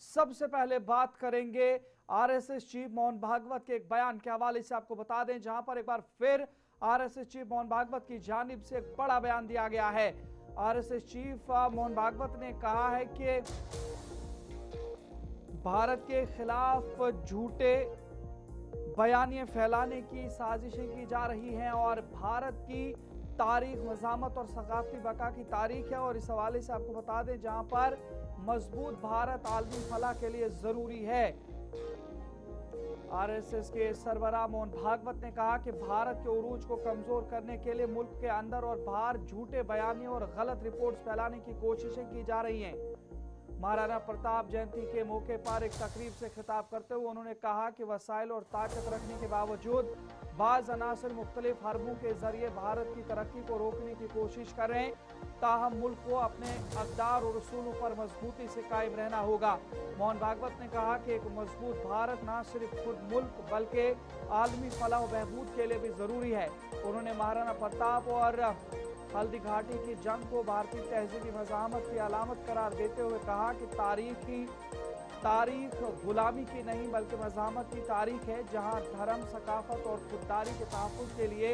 सबसे पहले बात करेंगे आरएसएस चीफ मोहन भागवत के एक बयान के हवाले से। आपको बता दें, जहां पर एक बार फिर आरएसएस चीफ मोहन भागवत की जानिब से एक बड़ा बयान दिया गया है। आरएसएस चीफ मोहन भागवत ने कहा है कि भारत के खिलाफ झूठे बयानियां फैलाने की साजिशें की जा रही हैं और भारत की तारीख मज़ामत और सकाफती बका की तारीख है। और इस हवाले से आपको बता दें, जहां पर मजबूत भारत आलमी फलाह के लिए जरूरी है। आरएसएस के सरबराह मोहन भागवत ने कहा कि भारत के उरूज को कमजोर करने के लिए मुल्क के अंदर और बाहर झूठे बयानियों और गलत रिपोर्ट्स फैलाने की कोशिशें की जा रही हैं। महाराणा प्रताप जयंती के मौके पर एक तकरीब से खिताब करते हुए उन्होंने कहा कि वसाइल और ताकत रखने के बावजूद बाज अनासर मुख्तलिफ हरबों के जरिए भारत की तरक्की को रोकने की कोशिश कर रहे हैं। ताहम मुल्क को अपने अक़दार और उसूलों पर मजबूती से कायम रहना होगा। मोहन भागवत ने कहा कि एक मजबूत भारत न सिर्फ खुद मुल्क बल्कि आलमी फलाह व बहबूद के लिए भी जरूरी है। उन्होंने महाराणा प्रताप और हल्दी घाटी की जंग को भारतीय तहजीबी मज़ाहमत की अलामत करार देते हुए कहा कि तारीख गुलामी की नहीं बल्कि मज़ाहमत की तारीख है, जहां धर्म, सकाफत और खुददारी के तहफ़्फ़ुज़ के लिए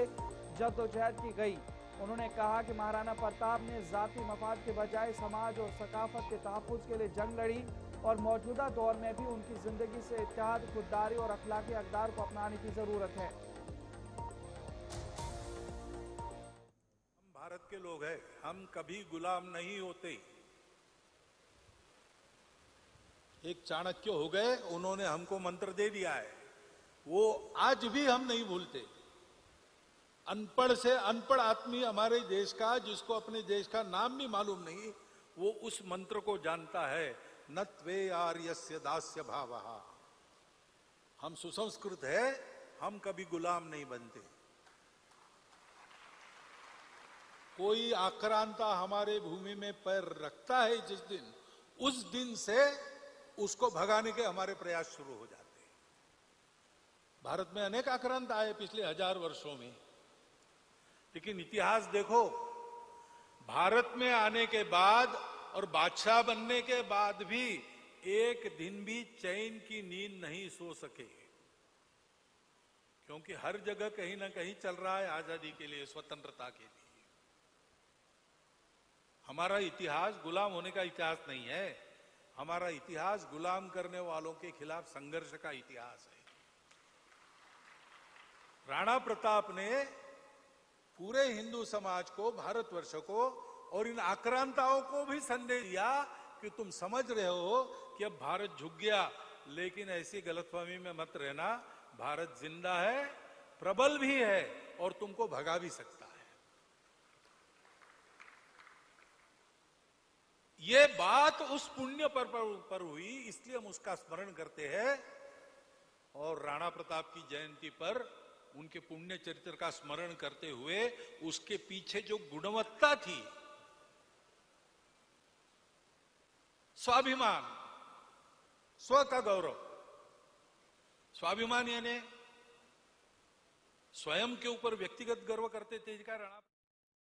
जद्दोजहद की गई। उन्होंने कहा कि महाराणा प्रताप ने ज़ाती मफाद के बजाय समाज और सकाफत के तहफ़्फ़ुज़ के लिए जंग लड़ी और मौजूदा दौर में भी उनकी ज़िंदगी से इत्तेहाद, खुददारी और अखलाकी अक़दार को अपनाने की ज़रूरत है। भारत के लोग हैं, हम कभी गुलाम नहीं होते। एक चाणक्य हो गए, उन्होंने हमको मंत्र दे दिया है, वो आज भी हम नहीं भूलते। अनपढ़ से अनपढ़ आदमी हमारे देश का, जिसको अपने देश का नाम भी मालूम नहीं, वो उस मंत्र को जानता है, न त्वे आर्यस्य दास्य भावः। हम सुसंस्कृत है, हम कभी गुलाम नहीं बनते। कोई आक्रांता हमारे भूमि में पैर रखता है जिस दिन, उस दिन से उसको भगाने के हमारे प्रयास शुरू हो जाते हैं। भारत में अनेक आक्रांत आए पिछले 1000 वर्षों में, लेकिन इतिहास देखो, भारत में आने के बाद और बादशाह बनने के बाद भी एक दिन भी चैन की नींद नहीं सो सके, क्योंकि हर जगह कहीं ना कहीं चल रहा है आजादी के लिए, स्वतंत्रता के लिए। हमारा इतिहास गुलाम होने का इतिहास नहीं है, हमारा इतिहास गुलाम करने वालों के खिलाफ संघर्ष का इतिहास है। राणा प्रताप ने पूरे हिंदू समाज को, भारतवर्ष को और इन आक्रांताओं को भी संदेश दिया कि तुम समझ रहे हो कि अब भारत झुक गया, लेकिन ऐसी गलतफहमी में मत रहना, भारत जिंदा है, प्रबल भी है और तुमको भगा भी सकता है। ये बात उस पुण्य पर हुई, इसलिए हम उसका स्मरण करते हैं और राणा प्रताप की जयंती पर उनके पुण्य चरित्र का स्मरण करते हुए उसके पीछे जो गुणवत्ता थी, स्वाभिमान, स्व का गौरव, स्वाभिमान यानी स्वयं के ऊपर व्यक्तिगत गर्व करते थे, राणा